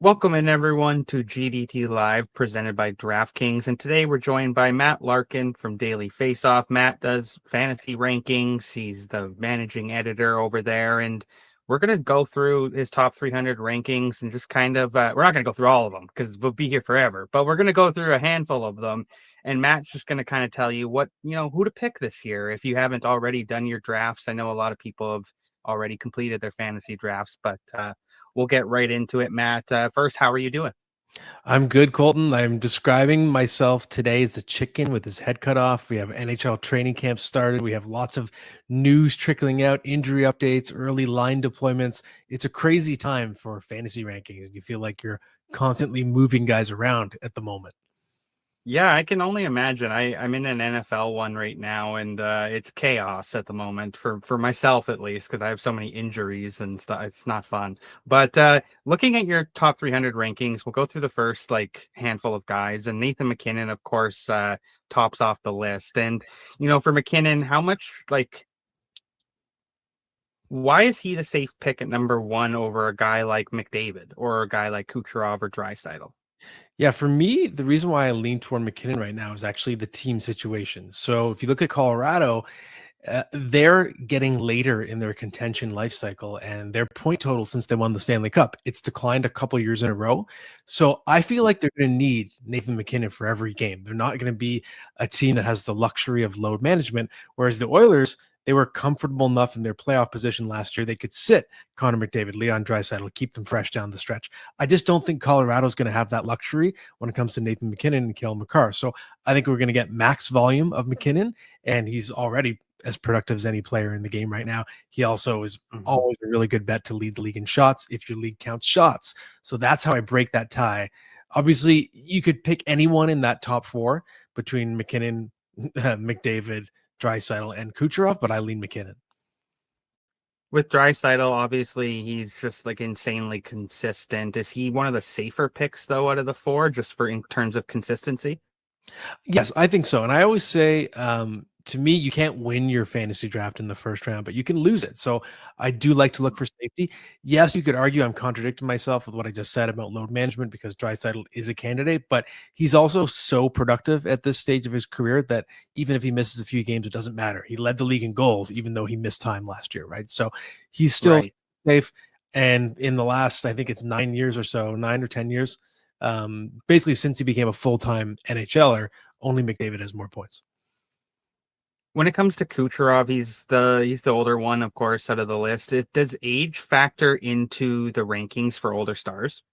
Welcome in everyone to GDT Live presented by DraftKings, and today we're joined by Matt Larkin from Daily Faceoff. Matt does fantasy rankings. He's the managing editor over there, and we're going to go through his top 300 rankings and just kind of, we're not going to go through all of them because we'll be here forever, but we're going to go through a handful of them, and Matt's just going to kind of tell you who to pick this year if you haven't already done your drafts. I know a lot of people have already completed their fantasy drafts, but we'll get right into it. Matt, first, how are you doing? I'm good, Colton. I'm describing myself today as a chicken with his head cut off. We have NHL training camp started. We have lots of news trickling out, injury updates, early line deployments. It's a crazy time for fantasy rankings. You feel like you're constantly moving guys around at the moment. Yeah, I can only imagine. I'm in an NFL one right now, and it's chaos at the moment for myself at least because I have so many injuries and stuff. It's not fun. But looking at your top 300 rankings, we'll go through the first handful of guys, and Nathan MacKinnon, of course, tops off the list. And for MacKinnon, how much why is he the safe pick at number one over a guy like McDavid or a guy like Kucherov or Draisaitl? Yeah, for me, the reason why I lean toward MacKinnon right now is actually the team situation. So if you look at Colorado, they're getting later in their contention life cycle, and their point total since they won the Stanley Cup, it's declined a couple years in a row. So I feel like they're going to need Nathan MacKinnon for every game. They're not going to be a team that has the luxury of load management, whereas the Oilers, they were comfortable enough in their playoff position last year. They could sit Connor McDavid, Leon Draisaitl, keep them fresh down the stretch. I just don't think Colorado's going to have that luxury when it comes to Nathan MacKinnon and Cale Makar. So I think we're going to get max volume of MacKinnon, and he's already as productive as any player in the game right now. He also is always a really good bet to lead the league in shots if your league counts shots. So that's how I break that tie. Obviously, you could pick anyone in that top four between MacKinnon, McDavid, Draisaitl, and Kucherov, but I lean MacKinnon. With Draisaitl, obviously, he's just insanely consistent. Is he one of the safer picks, though, out of the four, just for in terms of consistency? Yes, I think so. And I always say, to me, you can't win your fantasy draft in the first round, but you can lose it. So I do like to look for safety. Yes, you could argue I'm contradicting myself with what I just said about load management because Draisaitl is a candidate, but he's also so productive at this stage of his career that even if he misses a few games, it doesn't matter. He led the league in goals, even though he missed time last year, right? So he's still safe. And in the last, I think it's 9 years or so, 9 or 10 years, basically since he became a full-time NHLer, only McDavid has more points. When it comes to Kucherov, he's the older one, of course, out of the list. Does age factor into the rankings for older stars?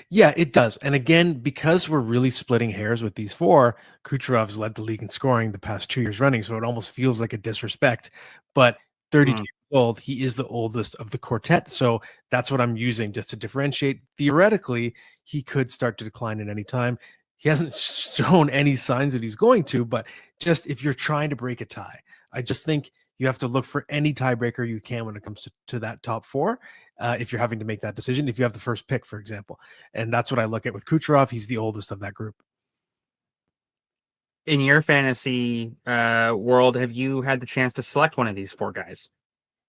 Yeah, it does. And again, because we're really splitting hairs with these four, Kucherov's led the league in scoring the past 2 years running, so it almost feels like a disrespect. But 32 years old, he is the oldest of the quartet. So that's what I'm using just to differentiate. Theoretically, he could start to decline at any time. He hasn't shown any signs that he's going to, but just if you're trying to break a tie, I just think you have to look for any tiebreaker you can when it comes to that top four. If you're having to make that decision, if you have the first pick, for example. And that's what I look at with Kucherov. He's the oldest of that group. In your fantasy world, have you had the chance to select one of these four guys?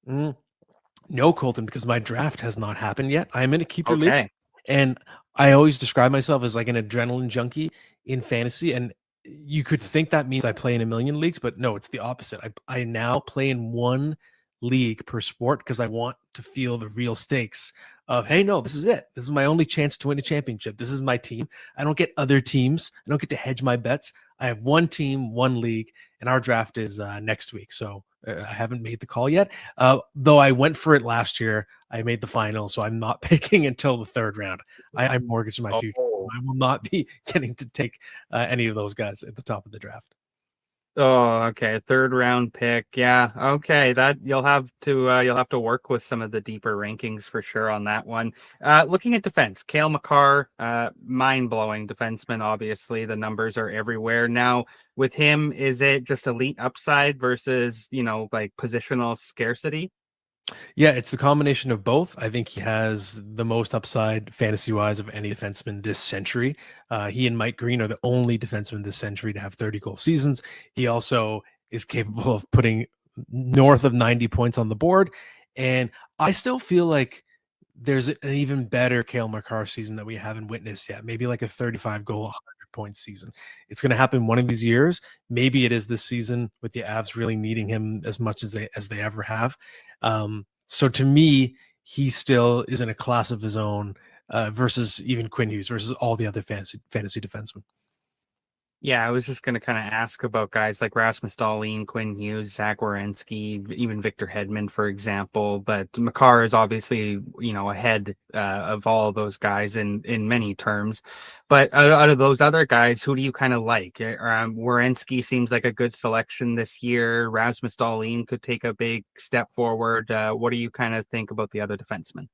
No, Colton, because my draft has not happened yet. I'm in a keeper league. Okay. And I always describe myself as like an adrenaline junkie in fantasy. And you could think that means I play in a million leagues, but no, it's the opposite. I now play in one league per sport because I want to feel the real stakes of, hey, no, this is it. This is my only chance to win a championship. This is my team. I don't get other teams. I don't get to hedge my bets. I have one team, one league, and our draft is next week. So I haven't made the call yet. Though I went for it last year. I made the final, so I'm not picking until the third round. I mortgaged my future. I will not be getting to take any of those guys at the top of the draft. Oh, okay. Third round pick. Yeah. Okay. That you'll have to work with some of the deeper rankings for sure on that one. Looking at defense, Cale Makar, mind-blowing defenseman, obviously. The numbers are everywhere. Now, with him, is it just elite upside versus, like positional scarcity? Yeah, it's the combination of both. I think he has the most upside fantasy wise of any defenseman this century. He and Mike Green are the only defensemen this century to have 30 goal seasons. He also is capable of putting north of 90 points on the board. And I still feel like there's an even better Cale Makar season that we haven't witnessed yet. Maybe like a 35 goal, 100-point season. It's going to happen one of these years. Maybe it is this season with the Avs really needing him as much as they ever have. So to me, he still is in a class of his own versus even Quinn Hughes versus all the other fantasy defensemen. Yeah, I was just going to kind of ask about guys like Rasmus Dahlin, Quinn Hughes, Zach Werenski, even Victor Hedman, for example. But Makar is obviously, ahead of all of those guys in many terms. But out of those other guys, who do you kind of like? Werenski seems like a good selection this year. Rasmus Dahlin could take a big step forward. What do you kind of think about the other defensemen?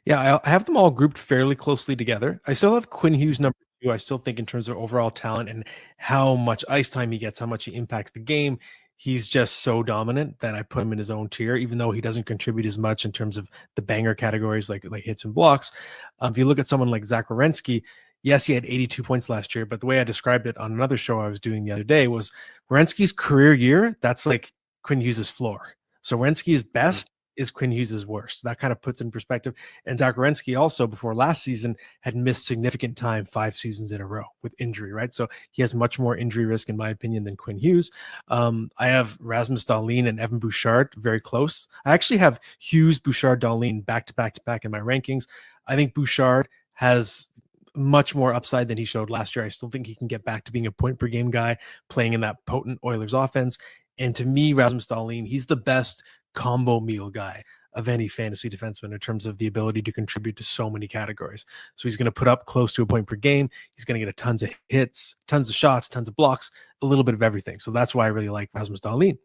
Yeah, I have them all grouped fairly closely together. I still have Quinn Hughes number two. I still think in terms of overall talent and how much ice time he gets, how much he impacts the game, he's just so dominant that I put him in his own tier, even though he doesn't contribute as much in terms of the banger categories like hits and blocks. If you look at someone like Zach Werenski, yes, he had 82 points last year, but the way I described it on another show I was doing the other day was Werenski's career year, that's like Quinn Hughes' floor. So Werenski's best is Quinn Hughes' worst. That kind of puts in perspective. And Zach Werenski also, before last season, had missed significant time 5 seasons in a row with injury, right? So he has much more injury risk, in my opinion, than Quinn Hughes. I have Rasmus Dahlin and Evan Bouchard very close. I actually have Hughes, Bouchard, Dahlin back to back to back in my rankings. I think Bouchard has much more upside than he showed last year. I still think he can get back to being a point per game guy, playing in that potent Oilers offense. And to me, Rasmus Dahlin, he's the best combo meal guy of any fantasy defenseman in terms of the ability to contribute to so many categories. So he's going to put up close to a point per game. He's going to get a tons of hits, tons of shots, tons of blocks, a little bit of everything. So that's why I really like Rasmus Dahlin.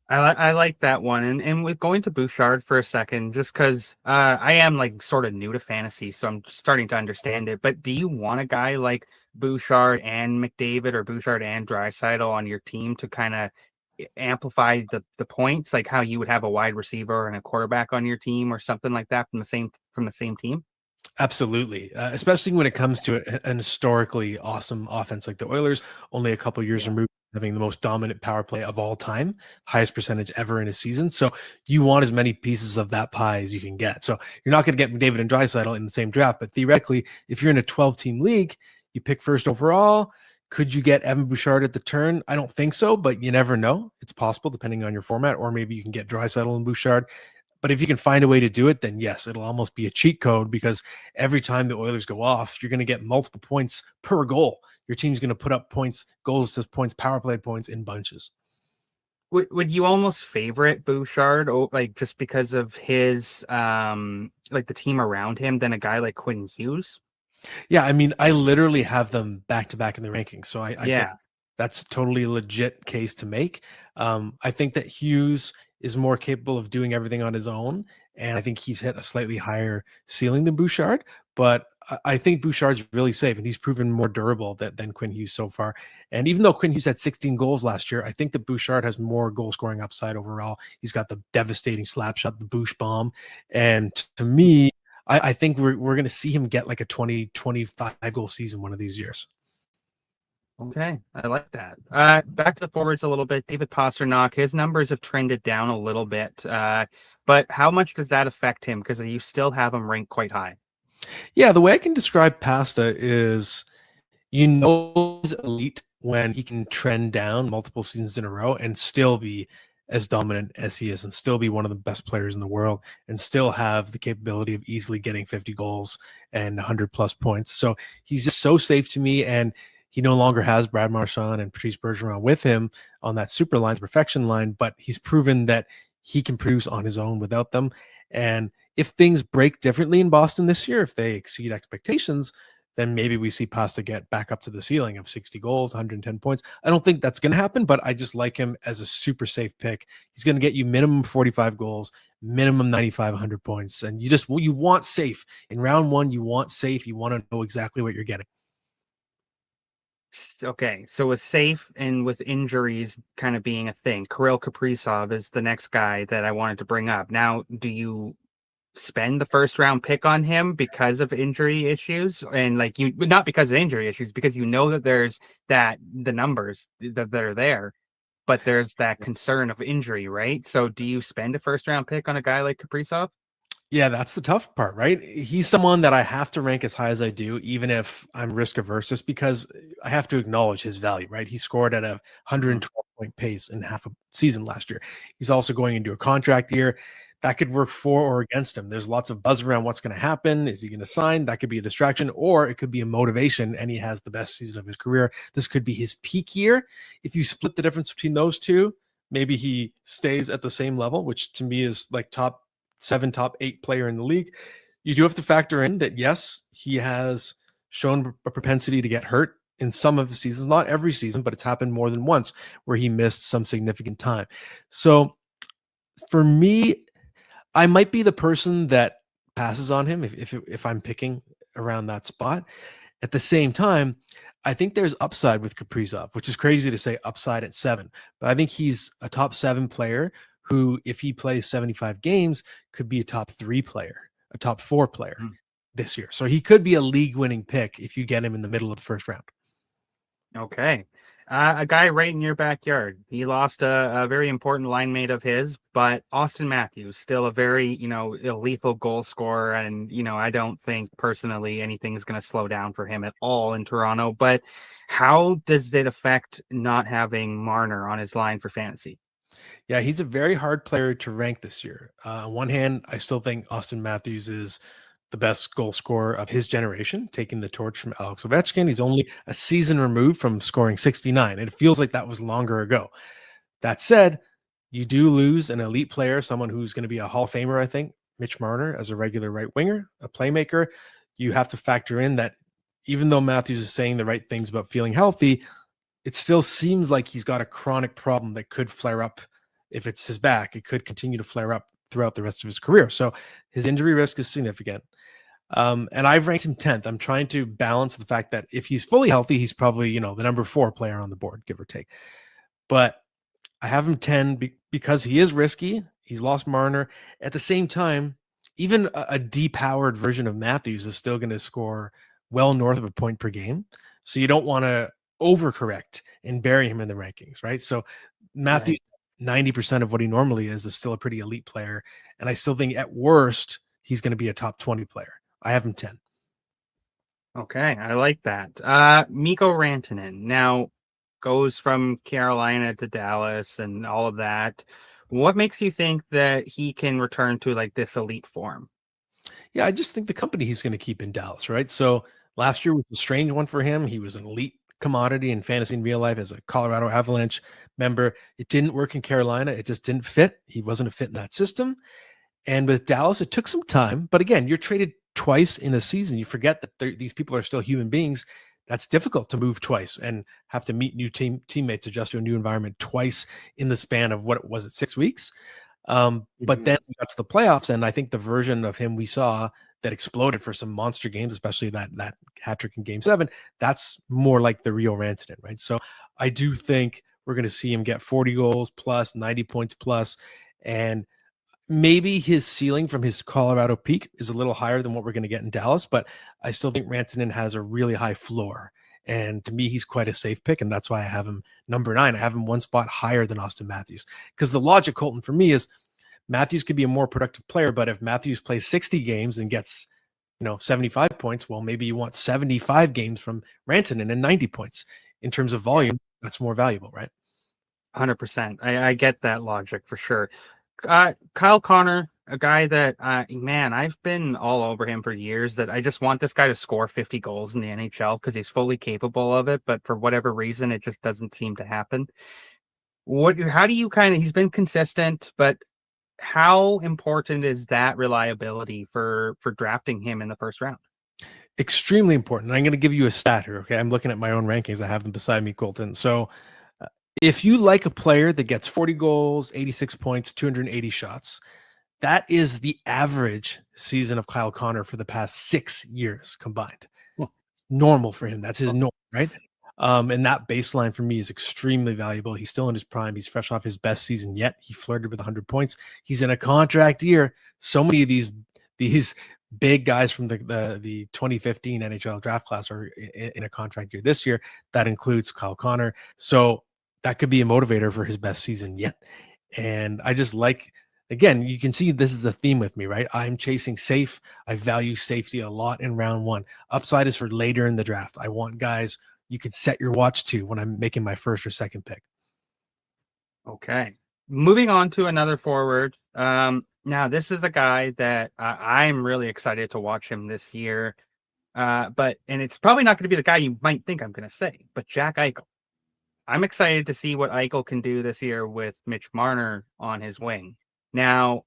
I like that one, and with going to Bouchard for a second, just because I am like sort of new to fantasy, so I'm starting to understand it. But do you want a guy like Bouchard and McDavid or Bouchard and Draisaitl on your team to kind of amplify the points, like how you would have a wide receiver and a quarterback on your team or something like that from the same team? Absolutely, especially when it comes to an historically awesome offense like the Oilers, only a couple years Yeah. removed from having the most dominant power play of all time, highest percentage ever in a season. So you want as many pieces of that pie as you can get. So you're not going to get McDavid and Draisaitl in the same draft, but theoretically, if you're in a 12-team league, you pick first overall. Could you get Evan Bouchard at the turn? I don't think so, but you never know. It's possible depending on your format, or maybe you can get Draisaitl and Bouchard. But if you can find a way to do it, then yes, it'll almost be a cheat code because every time the Oilers go off, you're going to get multiple points per goal. Your team's going to put up points, goals, assist points, power play points in bunches. Would you almost favorite Bouchard, like just because of his like the team around him, than a guy like Quinn Hughes? Yeah, I mean, I literally have them back to back in the rankings. So I think Yeah. that's a totally legit case to make. I think that Hughes is more capable of doing everything on his own. And I think he's hit a slightly higher ceiling than Bouchard. But I think Bouchard's really safe and he's proven more durable than Quinn Hughes so far. And even though Quinn Hughes had 16 goals last year, I think that Bouchard has more goal scoring upside overall. He's got the devastating slap shot, the Bouch bomb. And to me, I think we're going to see him get like a 25 goal season one of these years. Okay, I like that. Back to the forwards a little bit. David Pastrnak, his numbers have trended down a little bit. But how much does that affect him? Because you still have him ranked quite high. Yeah, the way I can describe Pasta is he's elite when he can trend down multiple seasons in a row and still be as dominant as he is and still be one of the best players in the world and still have the capability of easily getting 50 goals and 100 plus points. So he's just so safe to me. And he no longer has Brad Marchand and Patrice Bergeron with him on that super line, perfection line, but he's proven that he can produce on his own without them. And if things break differently in Boston this year, if they exceed expectations, then maybe we see Pasta get back up to the ceiling of 60 goals, 110 points. I don't think that's going to happen, but I just like him as a super safe pick. He's going to get you minimum 45 goals, minimum 95, 100 points. And you want safe. In round one, you want safe. You want to know exactly what you're getting. Okay, so with safe and with injuries kind of being a thing, Kirill Kaprizov is the next guy that I wanted to bring up. Now, do you spend the first round pick on him because of injury issues? And like you, not because of injury issues, because you know that there's the numbers that are there, but there's that concern of injury, right? So do you spend a first round pick on a guy like Kaprizov? Yeah, that's the tough part, right? He's someone that I have to rank as high as I do, even if I'm risk averse, just because I have to acknowledge his value, right? He scored at a 112-point pace in half a season last year. He's also going into a contract year. That could work for or against him. There's lots of buzz around what's going to happen. Is he going to sign? That could be a distraction, or it could be a motivation, and he has the best season of his career. This could be his peak year. If you split the difference between those two, maybe he stays at the same level, which to me is like top 7, top 8 player in the league. You do have to factor in that, yes, he has shown a propensity to get hurt in some of the seasons, not every season, but it's happened more than once where he missed some significant time. So for me, I might be the person that passes on him if I'm picking around that spot. At the same time, I think there's upside with Kaprizov, which is crazy to say upside at 7, but I think he's a top 7 player who, if he plays 75 games, could be a top 3 player, a top 4 player this year. So he could be a league-winning pick if you get him in the middle of the first round. Okay. A guy right in your backyard. He lost a very important line mate of his, but Auston Matthews, still a very, lethal goal scorer. And, I don't think personally anything's going to slow down for him at all in Toronto. But how does it affect not having Marner on his line for fantasy? Yeah, he's a very hard player to rank this year. On one hand, I still think Auston Matthews is the best goal scorer of his generation, taking the torch from Alex Ovechkin. He's only a season removed from scoring 69, and it feels like that was longer ago. That said, you do lose an elite player, someone who's going to be a Hall of Famer, I think, Mitch Marner, as a regular right winger, a playmaker. You have to factor in that even though Matthews is saying the right things about feeling healthy, it still seems like he's got a chronic problem that could flare up. If it's his back, it could continue to flare up throughout the rest of his career. So his injury risk is significant. And I've ranked him 10th. I'm trying to balance the fact that if he's fully healthy, he's probably, the number 4 player on the board, give or take. But I have him 10 because he is risky. He's lost Marner. At the same time, even a depowered version of Matthews is still going to score well north of a point per game. So you don't want to overcorrect and bury him in the rankings, right? So Matthews, 90% of what he normally is still a pretty elite player. And I still think at worst, he's going to be a top 20 player. I have him 10. Okay, I like that. Mikko Rantanen now goes from Carolina to Dallas and all of that. What makes you think that he can return to like this elite form? Yeah, I just think the company he's going to keep in Dallas, right? So last year was a strange one for him. He was an elite commodity in fantasy in real life as a Colorado Avalanche member. It didn't work in Carolina. It just didn't fit. He wasn't a fit in that system. And with Dallas, it took some time. But again, you're traded twice in a season. You forget that these people are still human beings. That's difficult to move twice and have to meet new teammates, adjust to a new environment twice in the span of what was it, 6 weeks? But then we got to the playoffs, and I think the version of him we saw that exploded for some monster games, especially that hat trick in Game 7, that's more like the real Rantanen, right? So I do think we're going to see him get 40 goals plus, 90 points plus, and maybe his ceiling from his Colorado peak is a little higher than what we're going to get in Dallas, but I still think Rantanen has a really high floor. And to me, he's quite a safe pick, and that's why I have him number 9. I have him one spot higher than Auston Matthews. Because the logic, Colton, for me is Matthews could be a more productive player, but if Matthews plays 60 games and gets 75 points, well, maybe you want 75 games from Rantanen and 90 points. In terms of volume, that's more valuable, right? 100%. I get that logic for sure. Kyle Connor, a guy that, man, I've been all over him for years, that I just want this guy to score 50 goals in the NHL because he's fully capable of it. But for whatever reason, it just doesn't seem to happen. How do you he's been consistent, but how important is that reliability for drafting him in the first round? Extremely important. I'm going to give you a stat here. Okay. I'm looking at my own rankings. I have them beside me, Colton. So if you like a player that gets 40 goals, 86 points, 280 shots, that is the average season of Kyle Connor for the past 6 years combined. Normal for him. That's his norm, right? And that baseline for me is extremely valuable. He's still in his prime. He's fresh off his best season yet. He flirted with 100 points. He's in a contract year. So many of these big guys from the 2015 NHL draft class are in a contract year this year. That includes Kyle Connor. So that could be a motivator for his best season yet. And I just like, again, you can see this is a theme with me, right? I'm chasing safe. I value safety a lot in round one. Upside is for later in the draft. I want guys you can set your watch to when I'm making my first or second pick. Okay. Moving on to another forward. Now, this is a guy that I'm really excited to watch him this year. And it's probably not going to be the guy you might think I'm going to say, but Jack Eichel. I'm excited to see what Eichel can do this year with Mitch Marner on his wing. Now,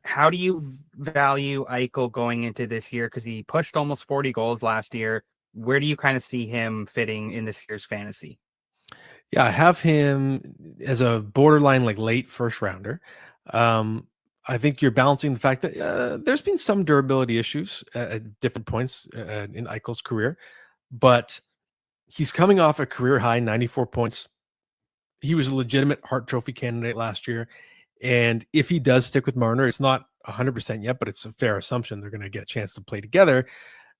how do you value Eichel going into this year? Because he pushed almost 40 goals last year. Where do you kind of see him fitting in this year's fantasy? Yeah, I have him as a borderline like late first rounder. I think you're balancing the fact that there's been some durability issues at different points in Eichel's career, but he's coming off a career high 94 points. He was a legitimate Hart Trophy candidate last year. And if he does stick with Marner, it's not 100% yet, but it's a fair assumption they're going to get a chance to play together.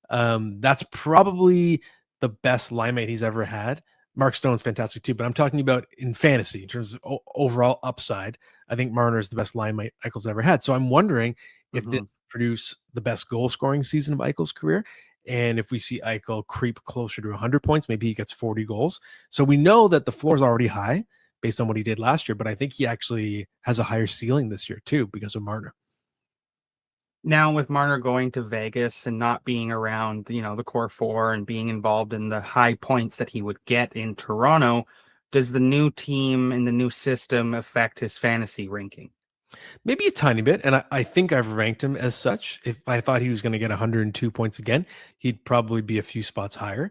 That's probably the best line mate he's ever had. Mark Stone's fantastic too, but I'm talking about in fantasy in terms of overall upside. I think Marner is the best line mate Eichel's ever had. So I'm wondering if this produce the best goal scoring season of Eichel's career. And if we see Eichel creep closer to 100 points, maybe he gets 40 goals. So we know that the floor is already high based on what he did last year, but I think he actually has a higher ceiling this year too because of Marner. Now, with Marner going to Vegas and not being around, the core four and being involved in the high points that he would get in Toronto, does the new team and the new system affect his fantasy ranking? Maybe a tiny bit. And I think I've ranked him as such. If I thought he was going to get 102 points again, he'd probably be a few spots higher.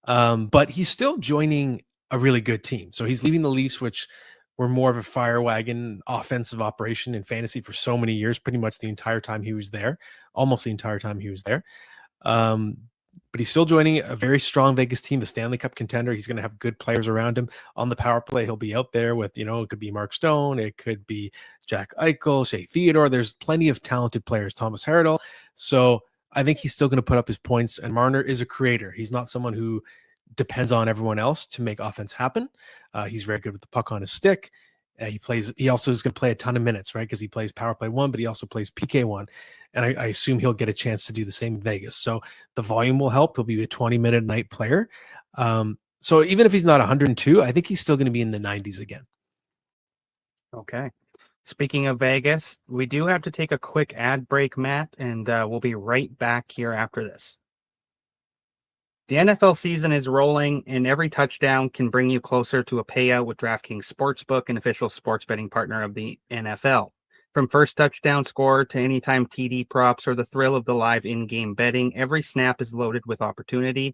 But he's still joining a really good team. So he's leaving the Leafs, which were more of a fire wagon offensive operation in fantasy for so many years, pretty much the entire time he was there, almost the entire time he was there. But he's still joining a very strong Vegas team, a Stanley Cup contender. He's going to have good players around him on the power play. He'll be out there with, it could be Mark Stone. It could be Jack Eichel, Shea Theodore. There's plenty of talented players, Thomas Hertl. So I think he's still going to put up his points. And Marner is a creator. He's not someone who depends on everyone else to make offense happen. He's very good with the puck on his stick. He also is going to play a ton of minutes, right? Because he plays power play 1, but he also plays PK 1. And I assume he'll get a chance to do the same in Vegas. So the volume will help. He'll be a 20-minute night player. So even if he's not 102, I think he's still going to be in the 90s again. Okay. Speaking of Vegas, we do have to take a quick ad break, Matt, and we'll be right back here after this. The NFL season is rolling, and every touchdown can bring you closer to a payout with DraftKings Sportsbook, an official sports betting partner of the NFL. From first touchdown score to anytime TD props or the thrill of the live in-game betting, every snap is loaded with opportunity.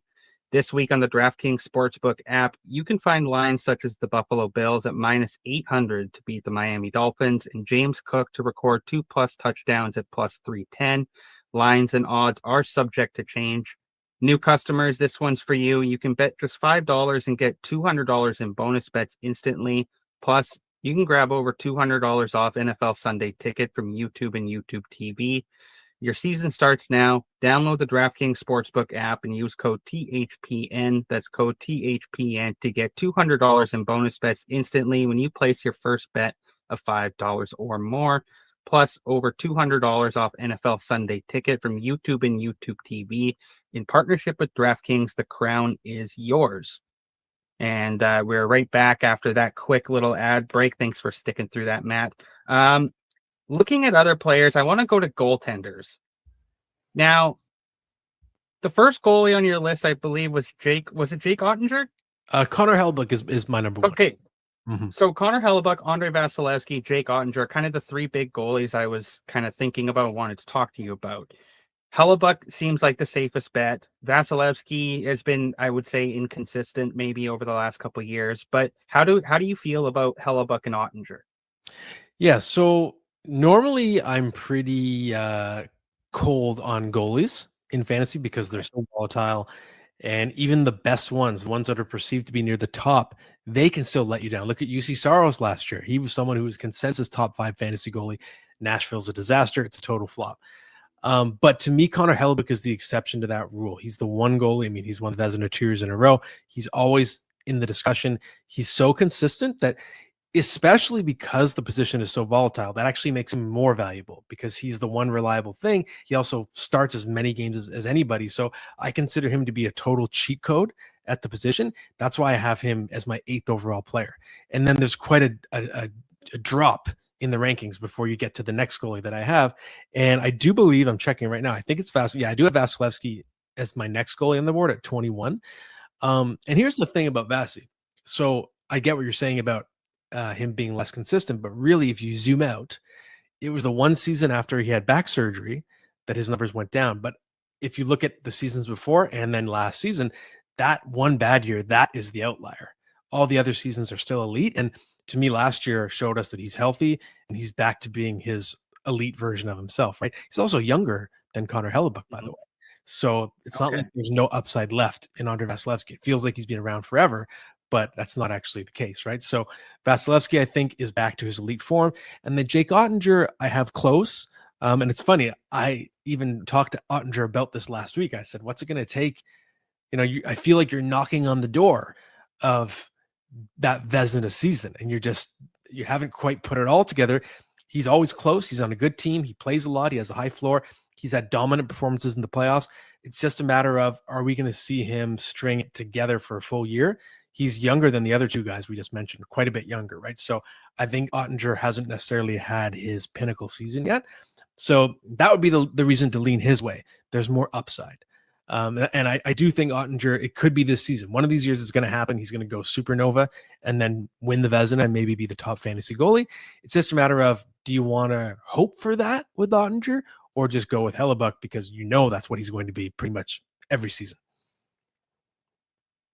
This week on the DraftKings Sportsbook app, you can find lines such as the Buffalo Bills at -800 to beat the Miami Dolphins and James Cook to record 2+ touchdowns at +310. Lines and odds are subject to change. New customers, this one's for you. You can bet just $5 and get $200 in bonus bets instantly. Plus, you can grab over $200 off NFL Sunday Ticket from YouTube and YouTube TV. Your season starts now. Download the DraftKings Sportsbook app and use code THPN. That's code THPN to get $200 in bonus bets instantly when you place your first bet of $5 or more. Plus, over $200 off NFL Sunday Ticket from YouTube and YouTube TV. In partnership with DraftKings, the crown is yours. And we're right back after that quick little ad break. Thanks for sticking through that, Matt. Looking at other players, I want to go to goaltenders. Now, the first goalie on your list, I believe, was Jake. Was it Jake Oettinger? Connor Hellebuyck is my number one. Okay. So Connor Hellebuyck, Andrei Vasilevsky, Jake Oettinger, kind of the three big goalies I was kind of thinking about, wanted to talk to you about. Hellebuck seems like the safest bet. Vasilevsky has been, I would say, inconsistent maybe over the last couple of years. But how do you feel about Hellebuck and Oettinger? Yeah, so normally I'm pretty cold on goalies in fantasy because they're so volatile. And even the best ones, the ones that are perceived to be near the top, they can still let you down. Look at UC Saros last year. He was someone who was consensus top 5 fantasy goalie. Nashville's a disaster. It's a total flop. But to me, Connor Hellebuyck is the exception to that rule. He's the one goalie. I mean, he's won the Vezina 2 years in a row. He's always in the discussion. He's so consistent that, especially because the position is so volatile, that actually makes him more valuable because he's the one reliable thing. He also starts as many games as anybody. So I consider him to be a total cheat code at the position. That's why I have him as my 8th overall player. And then there's quite a drop in the rankings before you get to the next goalie that I have. And I do believe, I'm checking right now, I think it's Vasilevsky. Yeah, I do have Vasilevsky as my next goalie on the board at 21. And here's the thing about Vasi. So I get what you're saying about him being less consistent, but really, if you zoom out, it was the one season after he had back surgery that his numbers went down. But if you look at the seasons before and then last season, that one bad year, that is the outlier. All the other seasons are still elite. And to me, last year showed us that he's healthy and he's back to being his elite version of himself, right? He's also younger than Connor Hellebuck, by the way. So it's not like there's no upside left in Andre Vasilevsky. It feels like he's been around forever, but that's not actually the case, right? So Vasilevsky, I think, is back to his elite form. And then Jake Oettinger, I have close. And it's funny, I even talked to Oettinger about this last week. I said, what's it going to take? I feel like you're knocking on the door of that Vezina season, and you haven't quite put it all together. He's always close. He's on a good team. He plays a lot. He has a high floor. He's had dominant performances in the playoffs. It's just a matter of, are we going to see him string it together for a full year? He's younger than the other two guys we just mentioned, quite a bit younger, right? So I think Oettinger hasn't necessarily had his pinnacle season yet. So that would be the reason to lean his way. There's more upside. And I do think Oettinger, it could be this season. One of these years is going to happen. He's going to go supernova and then win the Vezina and maybe be the top fantasy goalie. It's just a matter of, do you want to hope for that with Oettinger or just go with Hellebuck because that's what he's going to be pretty much every season?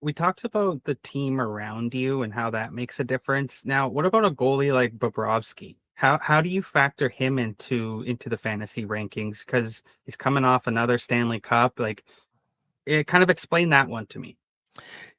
We talked about the team around you and how that makes a difference. Now, what about a goalie like Bobrovsky? How do you factor him into the fantasy rankings? Because he's coming off another Stanley Cup. Like, it kind of explain that one to me.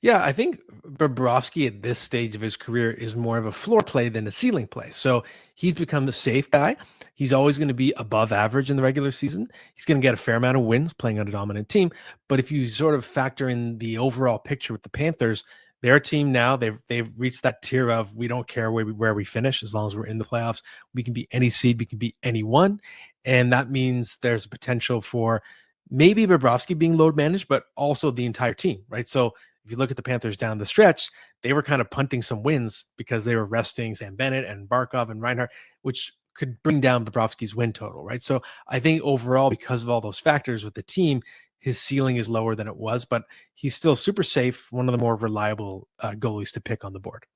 Yeah, I think Bobrovsky at this stage of his career is more of a floor play than a ceiling play. So he's become the safe guy. He's always going to be above average in the regular season. He's going to get a fair amount of wins playing on a dominant team. But if you sort of factor in the overall picture with the Panthers, their team now, they've reached that tier of, we don't care where we finish as long as we're in the playoffs. We can be any seed, we can be any one. And that means there's a potential for maybe Bobrovsky being load managed, but also the entire team, right? So if you look at the Panthers down the stretch, they were kind of punting some wins because they were resting Sam Bennett and Barkov and Reinhart, which could bring down Bobrovsky's win total, right? So I think overall, because of all those factors with the team, his ceiling is lower than it was, but he's still super safe, one of the more reliable goalies to pick on the board.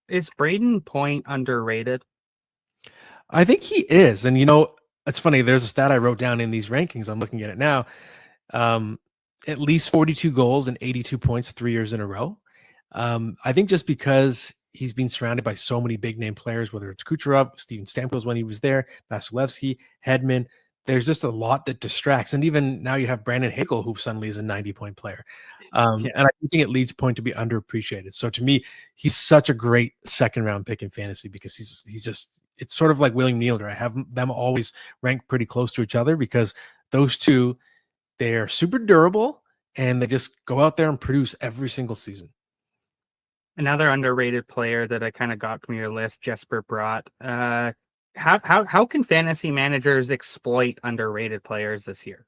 Is Braden Point underrated? I think he is. And, it's funny. There's a stat I wrote down in these rankings. I'm looking at it now. At least 42 goals and 82 points 3 years in a row. I think just because he's been surrounded by so many big name players, whether it's Kucherov, Steven Stamkos when he was there, Vasilevsky, Hedman, there's just a lot that distracts. And even now you have Brandon Hagel, who suddenly is a 90-point player. And I think it leads Point to be underappreciated. So to me, he's such a great second round pick in fantasy because he's just, it's sort of like William Nylander. I have them always ranked pretty close to each other because those two, they're super durable and they just go out there and produce every single season. Another underrated player that I kind of got from your list, Jesper Bratt. How can fantasy managers exploit underrated players this year?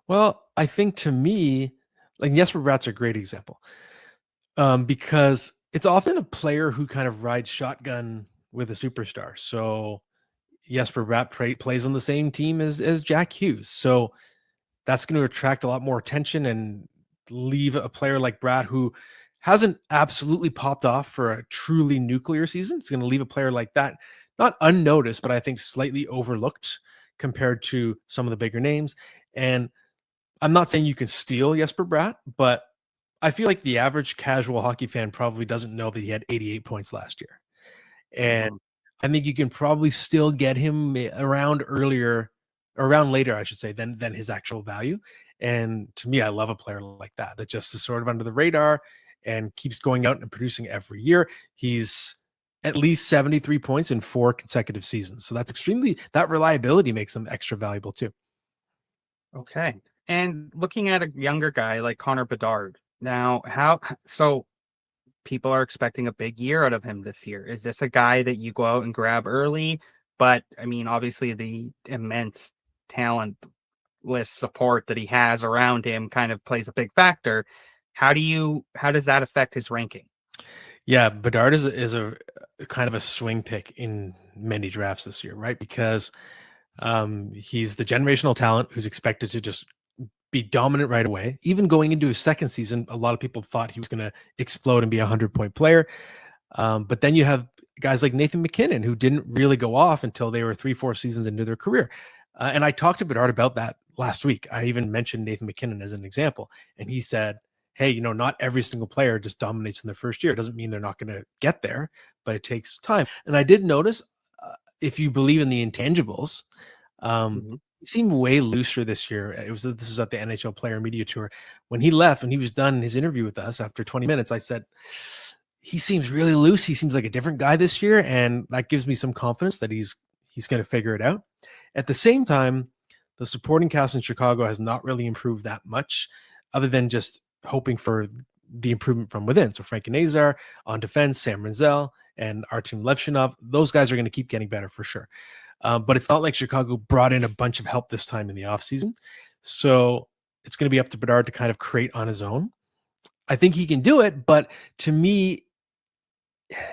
Well, I think to me, like Jesper Bratt's a great example because it's often a player who kind of rides shotgun with a superstar. So Jesper Bratt plays on the same team as Jack Hughes. So that's going to attract a lot more attention and leave a player like Bratt who hasn't absolutely popped off for a truly nuclear season. It's going to leave a player like that not unnoticed, but I think slightly overlooked compared to some of the bigger names. And I'm not saying you can steal Jesper Bratt, but I feel like the average casual hockey fan probably doesn't know that he had 88 points last year. And I think you can probably still get him around later, I should say, than his actual value. And to me, I love a player like that just is sort of under the radar and keeps going out and producing every year. He's at least 73 points in 4 consecutive seasons. So that reliability makes him extra valuable too. Okay. And looking at a younger guy like Connor Bedard, now so people are expecting a big year out of him this year. Is this a guy that you go out and grab early? But I mean, obviously the immense talent list support that he has around him kind of plays a big factor. How does that affect his ranking? Yeah, Bedard is a kind of a swing pick in many drafts this year, right? Because he's the generational talent who's expected to just be dominant right away. Even going into his second season, a lot of people thought he was going to explode and be a 100-point player. But then you have guys like Nathan MacKinnon, who didn't really go off until they were 3-4 seasons into their career. And I talked to Bedard about that last week. I even mentioned Nathan MacKinnon as an example. And he said, hey, not every single player just dominates in their first year. It doesn't mean they're not going to get there, but it takes time. And I did notice, if you believe in the intangibles, he seemed way looser this year. This was at the NHL Player Media Tour. When he left, when he was done his interview with us after 20 minutes, I said, he seems really loose. He seems like a different guy this year. And that gives me some confidence that he's going to figure it out. At the same time, the supporting cast in Chicago has not really improved that much, other than just hoping for the improvement from within. So Frankie Nazar on defense, Sam Rinzel, and Artem Levshinov, those guys are going to keep getting better for sure. But it's not like Chicago brought in a bunch of help this time in the offseason. So it's going to be up to Bedard to kind of create on his own. I think he can do it, but to me,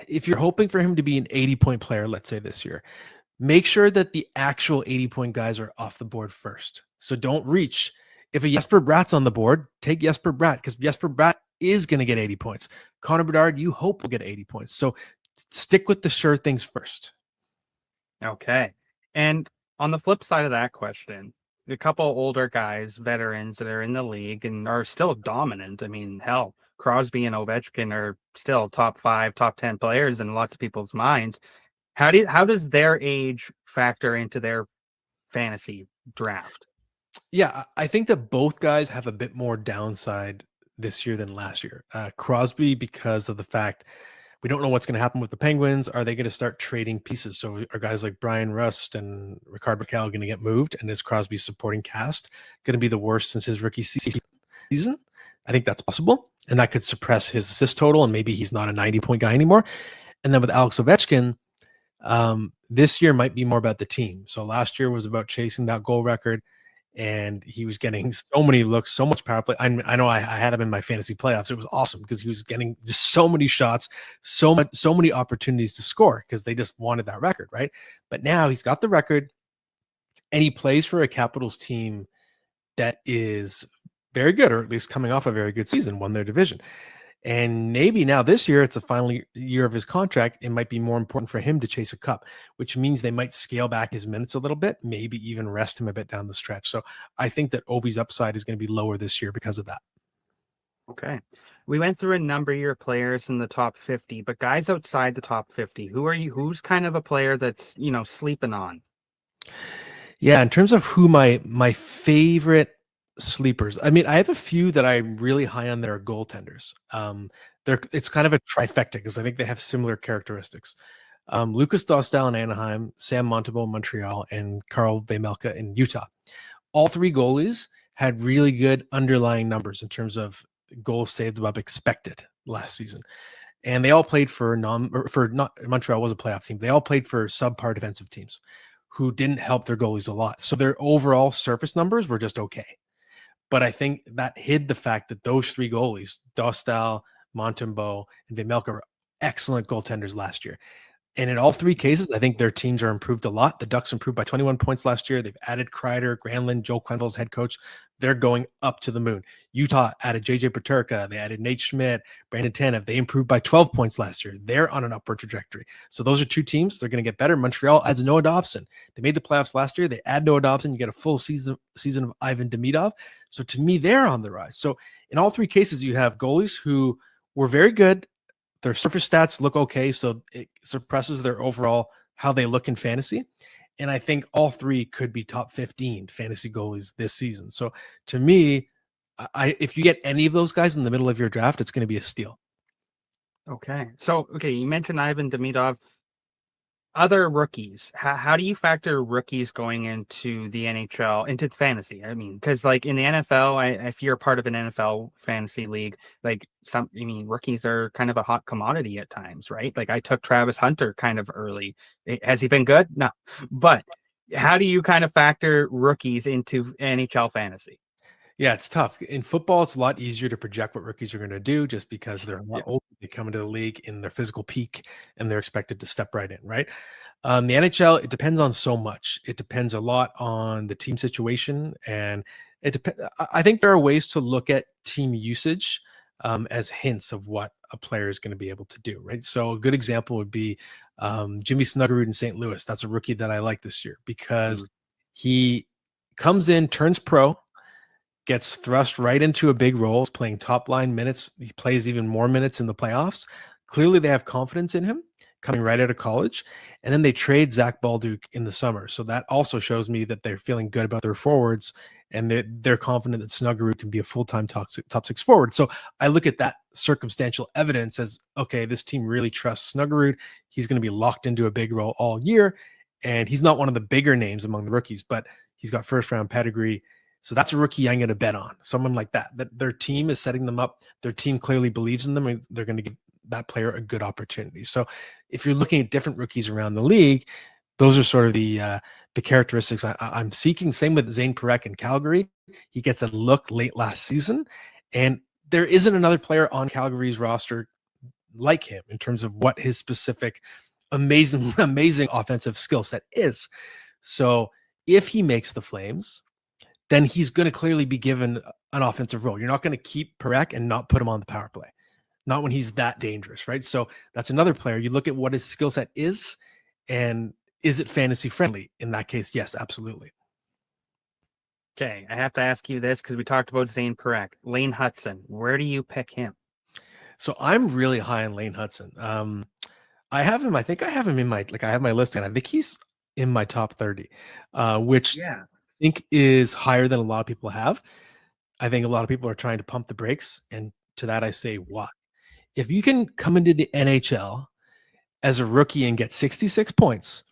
if you're hoping for him to be an 80-point player, let's say this year, make sure that the actual 80-point guys are off the board first. So don't reach. If a Jesper Bratt's on the board, take Jesper Bratt, because Jesper Bratt is going to get 80 points. Connor Bedard, you hope will get 80 points. So stick with the sure things first. Okay. And on the flip side of that question, a couple older guys, veterans that are in the league and are still dominant. I mean, hell, Crosby and Ovechkin are still top 5, top 10 players in lots of people's minds. How does their age factor into their fantasy draft? Yeah, I think that both guys have a bit more downside this year than last year. Crosby, because of the fact we don't know what's going to happen with the Penguins. Are they going to start trading pieces? So are guys like Brian Rust and Rickard Rakell going to get moved? And is Crosby's supporting cast going to be the worst since his rookie season? I think that's possible. And that could suppress his assist total, and maybe he's not a 90-point guy anymore. And then with Alex Ovechkin, this year might be more about the team. So last year was about chasing that goal record, and he was getting so many looks, so much power play. I know I had him in my fantasy playoffs. It was awesome because he was getting just so many shots, so many opportunities to score because they just wanted that record, right? But now he's got the record, and he plays for a Capitals team that is very good, or at least coming off a very good season, won their division. And maybe now this year, it's the final year of his contract. It might be more important for him to chase a cup, which means they might scale back his minutes a little bit, maybe even rest him a bit down the stretch. So I think that Ovi's upside is going to be lower this year because of that. Okay. We went through a number of your players in the top 50, but guys outside the top 50, who's kind of a player that's, sleeping on? Yeah, in terms of who my favorite sleepers, I mean, I have a few that I'm really high on that are goaltenders. It's kind of a trifecta because I think they have similar characteristics. Lucas Dostal in Anaheim, Sam Montembeault in Montreal, and Carl Vejmelka in Utah. All 3 goalies had really good underlying numbers in terms of goals saved above expected last season. And they all played for Montreal was a playoff team. They all played for subpar defensive teams who didn't help their goalies a lot. So their overall surface numbers were just okay. But I think that hid the fact that those 3 goalies, Dostal, Montembeault, and Vejmelka, were excellent goaltenders last year. And in all three cases, I think their teams are improved a lot. The Ducks improved by 21 points last year. They've added Kreider, Granlund, Joe Quenneville's head coach. They're going up to the moon. Utah added JJ Peterka. They added Nate Schmidt, Brandon Tanev. They improved by 12 points last year. They're on an upward trajectory. So those are two teams. They're going to get better. Montreal adds Noah Dobson. They made the playoffs last year. They add Noah Dobson. You get a full season of Ivan Demidov. So to me, they're on the rise. So in all three cases, you have goalies who were very good. Their surface stats look okay, so it suppresses their overall how they look in fantasy. And I think all three could be top 15 fantasy goalies this season. So to me, if you get any of those guys in the middle of your draft, it's going to be a steal. Okay. So, you mentioned Ivan Demidov. Other rookies, how do you factor rookies going into the NHL, into fantasy? I mean, because like in the NFL, if you're a part of an NFL fantasy league, like rookies are kind of a hot commodity at times, right? Like I took Travis Hunter kind of early. Has he been good? No. But how do you kind of factor rookies into NHL fantasy? Yeah, it's tough. In football, it's a lot easier to project what rookies are going to do just because they're a lot older. They come into the league in their physical peak and they're expected to step right in, right? The NHL, it depends on so much. It depends a lot on the team situation. And it depends. I think there are ways to look at team usage as hints of what a player is going to be able to do, right? So a good example would be Jimmy Snuggerud in St. Louis. That's a rookie that I like this year because he comes in, turns pro, gets thrust right into a big role, playing top line minutes. He plays even more minutes in the playoffs. Clearly, they have confidence in him coming right out of college. And then they trade Zach Balduke in the summer. So that also shows me that they're feeling good about their forwards and they're confident that Snuggerud can be a full-time top six forward. So I look at that circumstantial evidence as, okay, this team really trusts Snuggerud. He's going to be locked into a big role all year. And he's not one of the bigger names among the rookies, but he's got first-round pedigree. So that's a rookie I'm going to bet on. Someone like that their team is setting them up. Their team clearly believes in them and they're going to give that player a good opportunity. So if you're looking at different rookies around the league, those are sort of the characteristics I'm seeking. Same with Zane Parekh in Calgary. He gets a look late last season, and there isn't another player on Calgary's roster like him in terms of what his specific amazing offensive skill set is. So if he makes the Flames, then he's going to clearly be given an offensive role. You're not going to keep Parekh and not put him on the power play. Not when he's that dangerous, right? So that's another player. You look at what his skill set is, and is it fantasy friendly? In that case, yes, absolutely. Okay, I have to ask you this because we talked about Zane Parekh. Lane Hutson, where do you pick him? So I'm really high on Lane Hutson. I have him. I think I have him in my I have my list, and I think he's in my top 30, which I think is higher than a lot of people have. I think a lot of people are trying to pump the brakes, and to that I say, why? If you can come into the NHL as a rookie and get 66 points,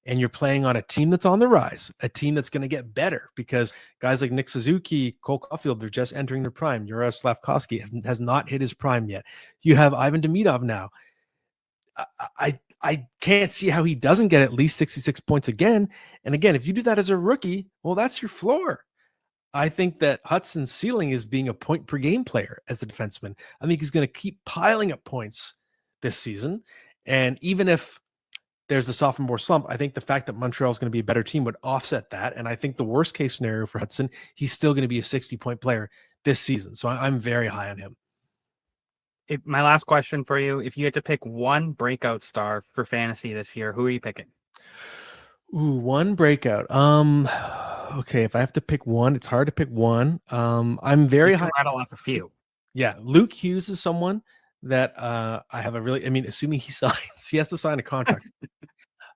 and you're playing on a team that's on the rise, a team that's going to get better because guys like Nick Suzuki, Cole Caulfield, they're just entering their prime. Juraj Slavkovsky has not hit his prime yet. You have Ivan Demidov now. I can't see how he doesn't get at least 66 points again. And again, if you do that as a rookie, well, that's your floor. I think that Hudson's ceiling is being a point per game player as a defenseman. I think he's going to keep piling up points this season. And even if there's a sophomore slump, I think the fact that Montreal is going to be a better team would offset that. And I think the worst case scenario for Hutson, he's still going to be a 60-point player this season. So I'm very high on him. My last question for you, if you had to pick one breakout star for fantasy this year, who are you picking? Ooh, one breakout. Okay, if I have to pick one, it's hard to pick one. I'm very high. Rattle off a few. Yeah, Luke Hughes is someone that I have assuming he signs, he has to sign a contract.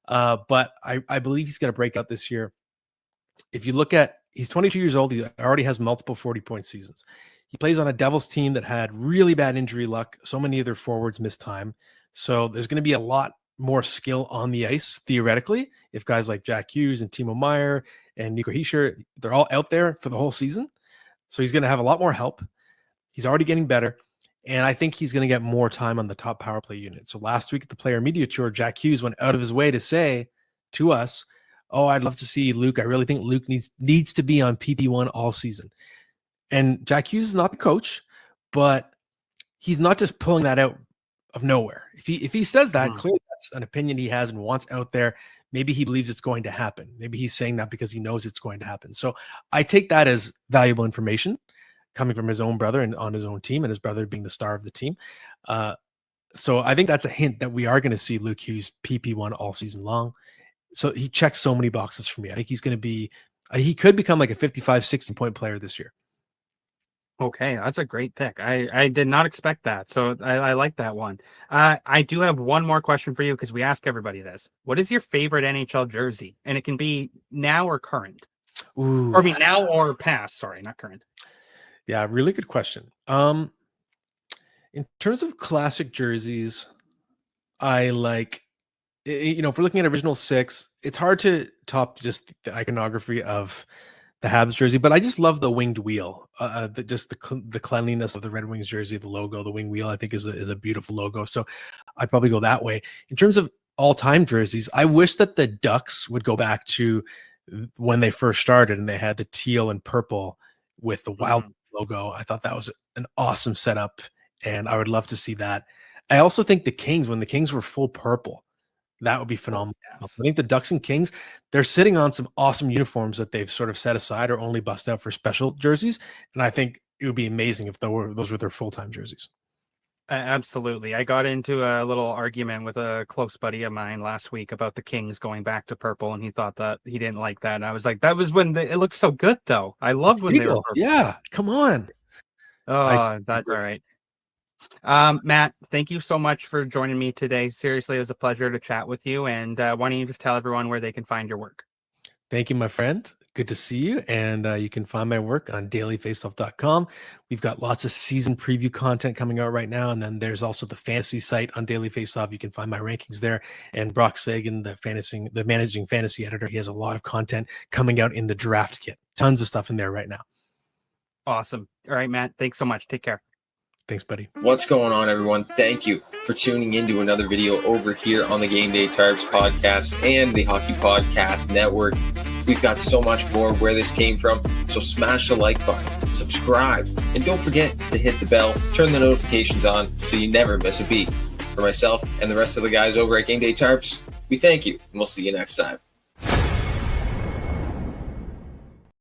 But I believe he's going to break out this year. If you look at, he's 22 years old. He already has multiple 40-point seasons. He plays on a Devils team that had really bad injury luck. So many of their forwards missed time. So there's going to be a lot more skill on the ice, theoretically, if guys like Jack Hughes and Timo Meier and Nico Hischier, they're all out there for the whole season. So he's going to have a lot more help. He's already getting better. And I think he's going to get more time on the top power play unit. So last week at the Player Media Tour, Jack Hughes went out of his way to say to us, oh, I'd love to see Luke. I really think Luke needs to be on PP1 all season. And Jack Hughes is not the coach, but he's not just pulling that out of nowhere. If he says that, clearly that's an opinion he has and wants out there. Maybe he believes it's going to happen. Maybe he's saying that because he knows it's going to happen. So I take that as valuable information coming from his own brother and on his own team, and his brother being the star of the team. So I think that's a hint that we are going to see Luke Hughes PP1 all season long. So he checks so many boxes for me. I think he's going to be, he could become like a 55, 60 point player this year. Okay, that's a great pick. I did not expect that. So I like that one. I do have one more question for you because we ask everybody this. What is your favorite NHL jersey? And it can be now or current. Ooh. Or I mean now or past. Sorry, not current. Yeah, really good question. In terms of classic jerseys, I like, if we're looking at original 6, it's hard to top just the iconography of the Habs jersey, but I just love the winged wheel. The cleanliness of the Red Wings jersey, the logo, the wing wheel, I think is a beautiful logo. So I'd probably go that way. In terms of all-time jerseys, I wish that the Ducks would go back to when they first started and they had the teal and purple with the Wild logo. I thought that was an awesome setup, and I would love to see that. I also think the Kings, when the Kings were full purple, that would be phenomenal. Yes. I think the Ducks and Kings, they're sitting on some awesome uniforms that they've sort of set aside or only bust out for special jerseys. And I think it would be amazing if those were their full-time jerseys. Absolutely. I got into a little argument with a close buddy of mine last week about the Kings going back to purple, and he thought that he didn't like that. And I was like, that was when it looked so good, though. I loved when they were purple. Yeah, come on. Oh, that's all right. Matt, thank you so much for joining me today. Seriously, it was a pleasure to chat with you. And why don't you just tell everyone where they can find your work? Thank you, my friend. Good to see you. And you can find my work on dailyfaceoff.com. We've got lots of season preview content coming out right now. And then there's also the fantasy site on Daily Faceoff. You can find my rankings there. And Brock Sagan, the managing fantasy editor, he has a lot of content coming out in the draft kit. Tons of stuff in there right now. Awesome. All right, Matt. Thanks so much. Take care. Thanks, buddy. What's going on, everyone? Thank you for tuning into another video over here on the Game Day Tarps podcast and the Hockey Podcast Network. We've got so much more where this came from, so smash the like button, subscribe, and don't forget to hit the bell, turn the notifications on so you never miss a beat. For myself and the rest of the guys over at Game Day Tarps, we thank you, and we'll see you next time.